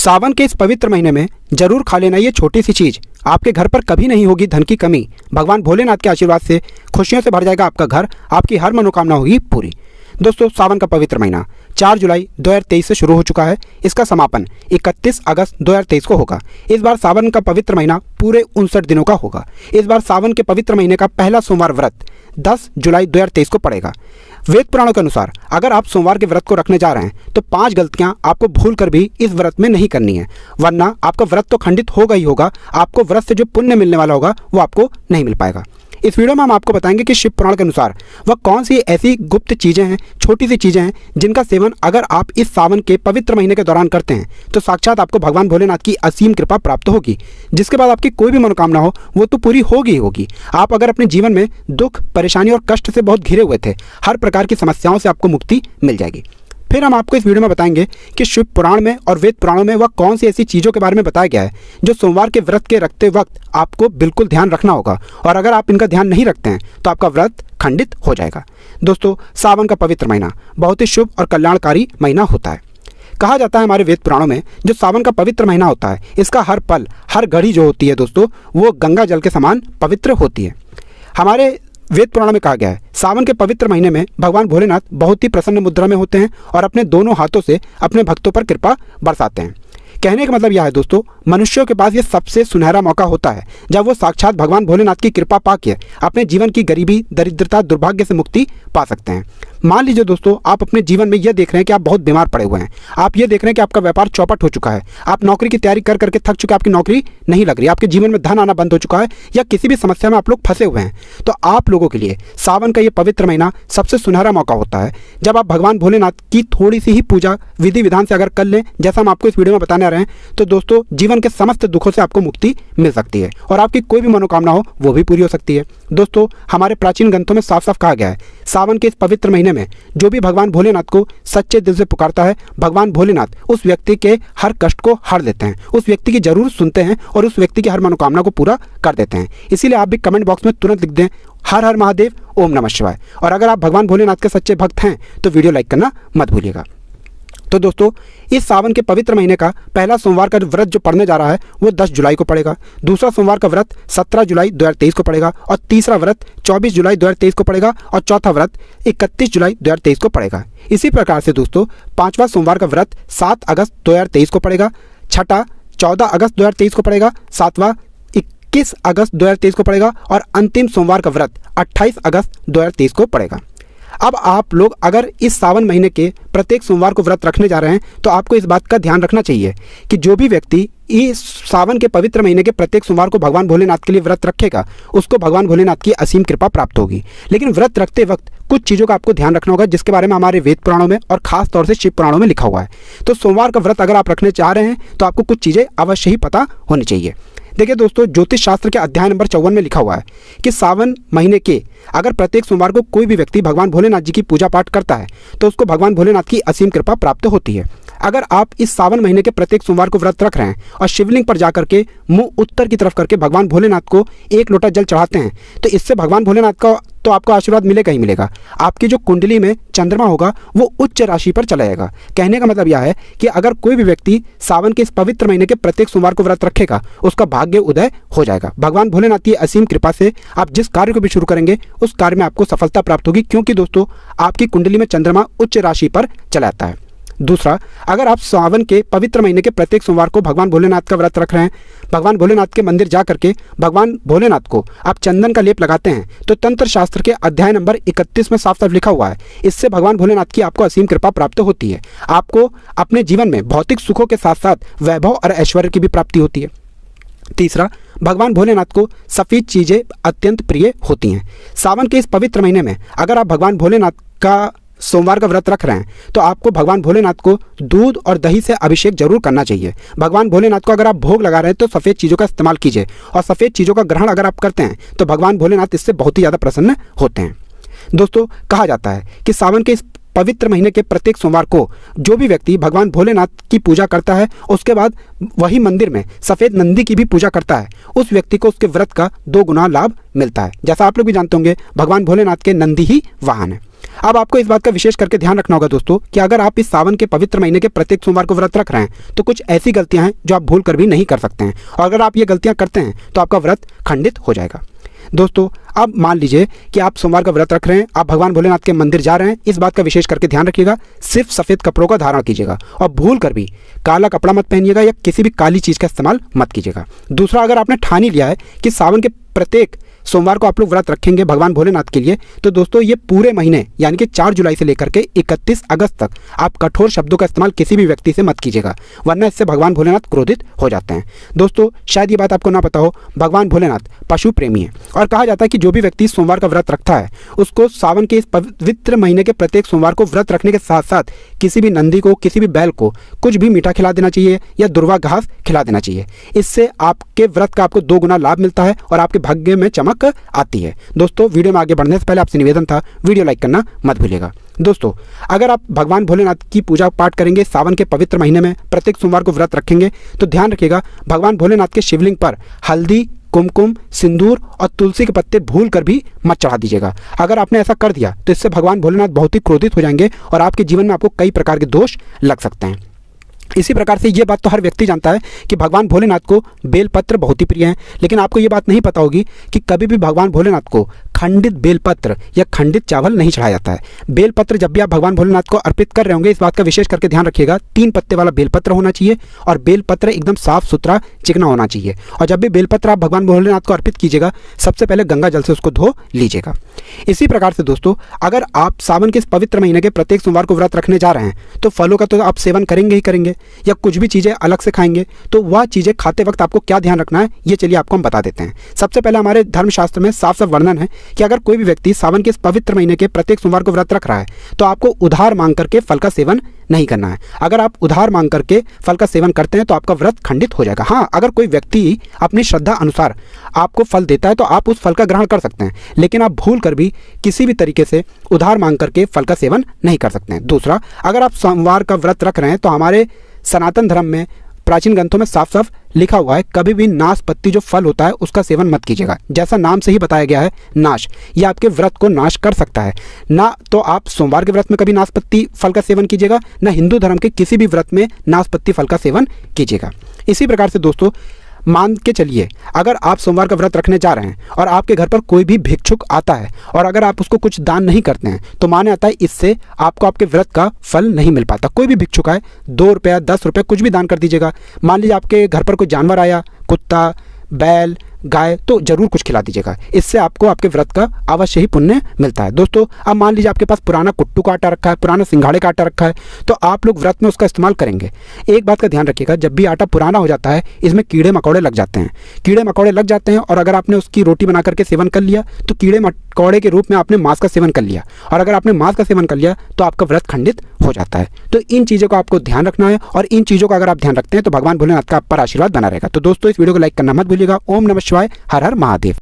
सावन के इस पवित्र महीने में जरूर खा लेना ये छोटी सी चीज़। आपके घर पर कभी नहीं होगी धन की कमी। भगवान भोलेनाथ के आशीर्वाद से खुशियों से भर जाएगा आपका घर, आपकी हर मनोकामना होगी पूरी। दोस्तों, सावन का पवित्र महीना 4 जुलाई 2023 से शुरू हो चुका है। इसका समापन 31 अगस्त 2023 को होगा। इस बार सावन का पवित्र महीना पूरे 59 दिनों का होगा। इस बार सावन के पवित्र महीने का पहला सोमवार व्रत 10 जुलाई 2023 को पड़ेगा। वेद पुराणों के अनुसार अगर आप सोमवार के व्रत को रखने जा रहे हैं तो 5 गलतियां आपको भूल कर भी इस व्रत में नहीं करनी है, वरना आपका व्रत तो खंडित होगा ही होगा। आपको व्रत से जो पुण्य मिलने वाला होगा वो आपको नहीं मिल पाएगा। इस वीडियो में हम आपको बताएंगे कि शिव पुराण के अनुसार वह कौन सी ऐसी गुप्त चीज़ें हैं, छोटी सी चीज़ें हैं जिनका सेवन अगर आप इस सावन के पवित्र महीने के दौरान करते हैं तो साक्षात आपको भगवान भोलेनाथ की असीम कृपा प्राप्त होगी, जिसके बाद आपकी कोई भी मनोकामना हो वो तो पूरी होगी ही होगी। आप अगर अपने जीवन में दुख, परेशानी और कष्ट से बहुत घिरे हुए थे, हर प्रकार की समस्याओं से आपको मुक्ति मिल जाएगी। फिर हम आपको इस वीडियो में बताएंगे कि शिव पुराण में और वेद पुराणों में वह कौन सी ऐसी चीज़ों के बारे में बताया गया है जो सोमवार के व्रत के रखते वक्त आपको बिल्कुल ध्यान रखना होगा, और अगर आप इनका ध्यान नहीं रखते हैं तो आपका व्रत खंडित हो जाएगा। दोस्तों, सावन का पवित्र महीना बहुत ही शुभ और कल्याणकारी महीना होता है। कहा जाता है हमारे वेद पुराणों में जो सावन का पवित्र महीना होता है, इसका हर पल, हर घड़ी जो होती है दोस्तों, वो गंगा जल के समान पवित्र होती है। हमारे वेद पुराण में कहा गया है सावन के पवित्र महीने में भगवान भोलेनाथ बहुत ही प्रसन्न मुद्रा में होते हैं और अपने दोनों हाथों से अपने भक्तों पर कृपा बरसाते हैं। कहने का मतलब यह है दोस्तों, मनुष्यों के पास ये सबसे सुनहरा मौका होता है जब वो साक्षात भगवान भोलेनाथ की कृपा पाकर अपने जीवन की गरीबी, दरिद्रता, दुर्भाग्य से मुक्ति पा सकते हैं। मान लीजिए दोस्तों, आप अपने जीवन में यह देख रहे हैं कि आप बहुत बीमार पड़े हुए हैं, आप ये देख रहे हैं कि आपका व्यापार चौपट हो चुका है, आप नौकरी की तैयारी कर करके थक चुके हैं, आपकी नौकरी नहीं लग रही, आपके जीवन में धन आना बंद हो चुका है, या किसी भी समस्या में आप लोग फंसे हुए हैं, तो आप लोगों के लिए सावन का ये पवित्र महीना सबसे सुनहरा मौका होता है जब आप भगवान भोलेनाथ की थोड़ी सी ही पूजा विधि विधान से अगर कर लें, जैसा हम आपको इस वीडियो में बताने आ रहे हैं, तो दोस्तों जीवन के समस्त दुखों से आपको मुक्ति मिल सकती है और आपकी कोई भी मनोकामना हो वो भी पूरी हो सकती है। दोस्तों, हमारे प्राचीन ग्रंथों में साफ साफ कहा गया है सावन के इस पवित्र महीने में जो भी भगवान भोलेनाथ को सच्चे दिल से पुकारता है, भगवान भोलेनाथ उस व्यक्ति के हर कष्ट को हर देते हैं, उस व्यक्ति की जरूर सुनते हैं और उस व्यक्ति की हर मनोकामना को पूरा कर देते हैं। इसीलिए आप भी कमेंट बॉक्स में तुरंत लिख दें हर हर महादेव, ओम नमः शिवाय। और अगर आप भगवान भोलेनाथ के सच्चे भक्त हैं तो वीडियो लाइक करना मत भूलिएगा। तो दोस्तों, इस सावन के पवित्र महीने का पहला सोमवार का व्रत जो पड़ने जा रहा है वो 10 जुलाई को पड़ेगा। दूसरा सोमवार का व्रत 17 जुलाई 2023 को पड़ेगा और तीसरा व्रत 24 जुलाई 2023 को पड़ेगा और चौथा व्रत 31 जुलाई 2023 को पड़ेगा। इसी प्रकार से दोस्तों, पांचवा सोमवार का व्रत 7 अगस्त 2023 को पड़ेगा, छठा 14 अगस्त 2023 को पड़ेगा, सातवां 21 अगस्त 2023 को पड़ेगा और अंतिम सोमवार का व्रत 28 अगस्त 2023 को पड़ेगा। अब आप लोग अगर इस सावन महीने के प्रत्येक सोमवार को व्रत रखने जा रहे हैं तो आपको इस बात का ध्यान रखना चाहिए कि जो भी व्यक्ति इस सावन के पवित्र महीने के प्रत्येक सोमवार को भगवान भोलेनाथ के लिए व्रत रखेगा उसको भगवान भोलेनाथ की असीम कृपा प्राप्त होगी। लेकिन व्रत रखते वक्त कुछ चीज़ों का आपको ध्यान रखना होगा जिसके बारे में हमारे वेद पुराणों में और खास तौर से शिव पुराणों में लिखा हुआ है। तो सोमवार का व्रत अगर आप रखने चाह रहे हैं तो आपको कुछ चीज़ें अवश्य ही पता होनी चाहिए। देखिए दोस्तों, ज्योतिष शास्त्र के अध्याय नंबर 54 में लिखा हुआ है कि सावन महीने के अगर प्रत्येक सोमवार को कोई भी व्यक्ति भगवान भोलेनाथ जी की पूजा पाठ करता है तो उसको भगवान भोलेनाथ की असीम कृपा प्राप्त होती है। अगर आप इस सावन महीने के प्रत्येक सोमवार को व्रत रख रहे हैं और शिवलिंग पर जाकर के मुंह उत्तर की तरफ करके भगवान भोलेनाथ को 1 लोटा जल चढ़ाते हैं तो इससे भगवान भोलेनाथ का तो आपको आशीर्वाद मिलेगा ही मिलेगा। आपकी जो कुंडली में चंद्रमा होगा वो उच्च राशि पर चला जाएगा। कहने का मतलब यह है कि अगर कोई भी व्यक्ति सावन के इस पवित्र महीने के प्रत्येक सोमवार को व्रत रखेगा उसका भाग्य उदय हो जाएगा। भगवान भोलेनाथ की असीम कृपा से आप जिस कार्य को भी शुरू करेंगे उस कार्य में आपको सफलता प्राप्त होगी, क्योंकि दोस्तों आपकी कुंडली में चंद्रमा उच्च राशि पर चला जाता है। दूसरा, अगर आप सावन के पवित्र महीने के प्रत्येक सोमवार को भगवान भोलेनाथ का व्रत रख रहे हैं, भगवान भोलेनाथ के मंदिर जा करके भगवान भोलेनाथ को आप चंदन का लेप लगाते हैं तो तंत्र शास्त्र के अध्याय नंबर 31 में साफ साफ लिखा हुआ है इससे भगवान भोलेनाथ की आपको असीम कृपा प्राप्त होती है। आपको अपने जीवन में भौतिक सुखों के साथ साथ वैभव और ऐश्वर्य की भी प्राप्ति होती है। तीसरा, भगवान भोलेनाथ को सफ़ेद चीज़ें अत्यंत प्रिय होती हैं। सावन के इस पवित्र महीने में अगर आप भगवान भोलेनाथ का सोमवार का व्रत रख रहे हैं तो आपको भगवान भोलेनाथ को दूध और दही से अभिषेक जरूर करना चाहिए। भगवान भोलेनाथ को अगर आप भोग लगा रहे हैं तो सफ़ेद चीज़ों का इस्तेमाल कीजिए और सफ़ेद चीज़ों का ग्रहण अगर आप करते हैं तो भगवान भोलेनाथ इससे बहुत ही ज़्यादा प्रसन्न होते हैं। दोस्तों, कहा जाता है कि सावन के इस पवित्र महीने के प्रत्येक सोमवार को जो भी व्यक्ति भगवान भोलेनाथ की पूजा करता है उसके बाद वही मंदिर में सफ़ेद नंदी की भी पूजा करता है, उस व्यक्ति को उसके व्रत का 2 गुना लाभ मिलता है। जैसा आप लोग भी जानते होंगे भगवान भोलेनाथ के नंदी ही वाहन है। अब आपको इस बात का विशेष करके ध्यान रखना होगा दोस्तों कि अगर आप इस सावन के पवित्र महीने के प्रत्येक सोमवार को व्रत रख रहे हैं तो कुछ ऐसी गलतियां हैं जो आप भूल कर भी नहीं कर सकते हैं, और अगर आप ये गलतियां करते हैं तो आपका व्रत खंडित हो जाएगा। दोस्तों अब मान लीजिए कि आप सोमवार का व्रत रख रहे हैं, आप भगवान भोलेनाथ के मंदिर जा रहे हैं, इस बात का विशेष करके ध्यान रखिएगा, सिर्फ सफ़ेद कपड़ों का धारण कीजिएगा और भूल कर भी काला कपड़ा मत पहनिएगा या किसी भी काली चीज़ का इस्तेमाल मत कीजिएगा। दूसरा, अगर आपने ठान ही लिया है कि सावन के प्रत्येक सोमवार को आप लोग व्रत रखेंगे भगवान भोलेनाथ के लिए, तो दोस्तों ये पूरे महीने यानी कि 4 जुलाई से लेकर के 31 अगस्त तक आप कठोर शब्दों का इस्तेमाल किसी भी व्यक्ति से मत कीजिएगा, वरना इससे भगवान भोलेनाथ क्रोधित हो जाते हैं। दोस्तों शायद ये बात आपको ना पता हो, भगवान भोलेनाथ पशु प्रेमी है और कहा जाता है कि जो भी व्यक्ति सोमवार का व्रत रखता है उसको सावन के इस पवित्र महीने के प्रत्येक सोमवार को व्रत रखने के साथ साथ किसी भी नंदी को, किसी भी बैल को कुछ भी मीठा खिला देना चाहिए या दुर्वा घास खिला देना चाहिए। इससे आपके व्रत का आपको 2 गुना लाभ मिलता है और आपके भाग्य में चमक आती है। दोस्तों वीडियो में आगे बढ़ने से पहले आपसे निवेदन था, वीडियो लाइक करना मत भूलिएगा। दोस्तों अगर आप भगवान भोलेनाथ की पूजा पाठ करेंगे सावन के पवित्र महीने में, प्रत्येक सोमवार को व्रत रखेंगे, तो ध्यान रखिएगा भगवान भोलेनाथ के शिवलिंग पर हल्दी, कुमकुम, सिंदूर और तुलसी के पत्ते भूल कर भी मत चढ़ा दीजिएगा। अगर आपने ऐसा कर दिया तो इससे भगवान भोलेनाथ बहुत ही क्रोधित हो जाएंगे और आपके जीवन में आपको कई प्रकार के दोष लग सकते हैं। इसी प्रकार से ये बात तो हर व्यक्ति जानता है कि भगवान भोलेनाथ को बेलपत्र बहुत ही प्रिय है, लेकिन आपको ये बात नहीं पता होगी कि कभी भी भगवान भोलेनाथ को खंडित बेलपत्र या खंडित चावल नहीं चढ़ाया जाता है। बेलपत्र जब भी आप भगवान भोलेनाथ को अर्पित कर रहे होंगे, इस बात का विशेष करके ध्यान रखिएगा, 3 पत्ते वाला बेलपत्र होना चाहिए और बेलपत्र एकदम साफ सुथरा चिकना होना चाहिए। और जब भी बेलपत्र आप भगवान भोलेनाथ को अर्पित कीजिएगा, सबसे पहले गंगा जल से उसको धो लीजिएगा। इसी प्रकार से दोस्तों अगर आप सावन के इस पवित्र महीने के प्रत्येक सोमवार को व्रत रखने जा रहे हैं तो फलों का तो आप सेवन करेंगे ही करेंगे या कुछ भी चीज़ें अलग से खाएंगे, तो वह चीज़ें खाते वक्त आपको क्या ध्यान रखना है ये चलिए आपको हम बता देते हैं। सबसे पहले हमारे धर्मशास्त्र में साफ साफ वर्णन है कि अगर कोई भी व्यक्ति सावन के इस पवित्र महीने के प्रत्येक सोमवार को व्रत रख रहा है तो आपको उधार मांग करके फल का सेवन नहीं करना है। अगर आप उधार मांग करके फल का सेवन करते हैं तो आपका व्रत खंडित हो जाएगा। हाँ, अगर कोई व्यक्ति अपनी श्रद्धा अनुसार आपको फल देता है तो आप उस फल का ग्रहण कर सकते हैं, लेकिन आप भूल कर भी किसी भी तरीके से उधार मांग करके फल का सेवन नहीं कर सकते हैं। दूसरा, अगर आप सोमवार का व्रत रख रहे हैं तो हमारे सनातन धर्म में प्राचीन ग्रंथों में साफ साफ लिखा हुआ है कभी भी नाशपत्ती जो फल होता है उसका सेवन मत कीजिएगा। जैसा नाम से ही बताया गया है नाश, ये आपके व्रत को नाश कर सकता है। ना तो आप सोमवार के व्रत में कभी नाशपत्ती फल का सेवन कीजिएगा, ना हिंदू धर्म के किसी भी व्रत में नाशपत्ती फल का सेवन कीजिएगा। इसी प्रकार से दोस्तों मान के चलिए अगर आप सोमवार का व्रत रखने जा रहे हैं और आपके घर पर कोई भी भिक्षुक आता है और अगर आप उसको कुछ दान नहीं करते हैं तो माना जाता है इससे आपको आपके व्रत का फल नहीं मिल पाता। कोई भी भिक्षुक आए 2 रुपया 10 रुपये कुछ भी दान कर दीजिएगा। मान लीजिए आपके घर पर कोई जानवर आया, कुत्ता, बैल, गाय, तो जरूर कुछ खिला दीजिएगा, इससे आपको आपके व्रत का अवश्य ही पुण्य मिलता है। दोस्तों अब मान लीजिए आपके पास पुराना कुट्टू का आटा रखा है, पुराना सिंघाड़े का आटा रखा है, तो आप लोग व्रत में उसका इस्तेमाल करेंगे। एक बात का ध्यान रखिएगा, जब भी आटा पुराना हो जाता है इसमें कीड़े मकोड़े लग जाते हैं। कीड़े मकोड़े लग जाते हैं और अगर आपने उसकी रोटी बना करके सेवन कर लिया तो कीड़े मकोड़े के रूप में आपने मांस का सेवन कर लिया, और अगर आपने मांस का सेवन कर लिया तो आपका व्रत खंडित हो जाता है। तो इन चीज़ों को आपको ध्यान रखना है और इन चीज़ों का अगर आप ध्यान रखते हैं तो भगवान भोलेनाथ का आप पर आशीर्वाद बना रहेगा। तो दोस्तों इस वीडियो को लाइक करना मत भूलिएगा। ओम नमः शिवाय, हर हर महादेव।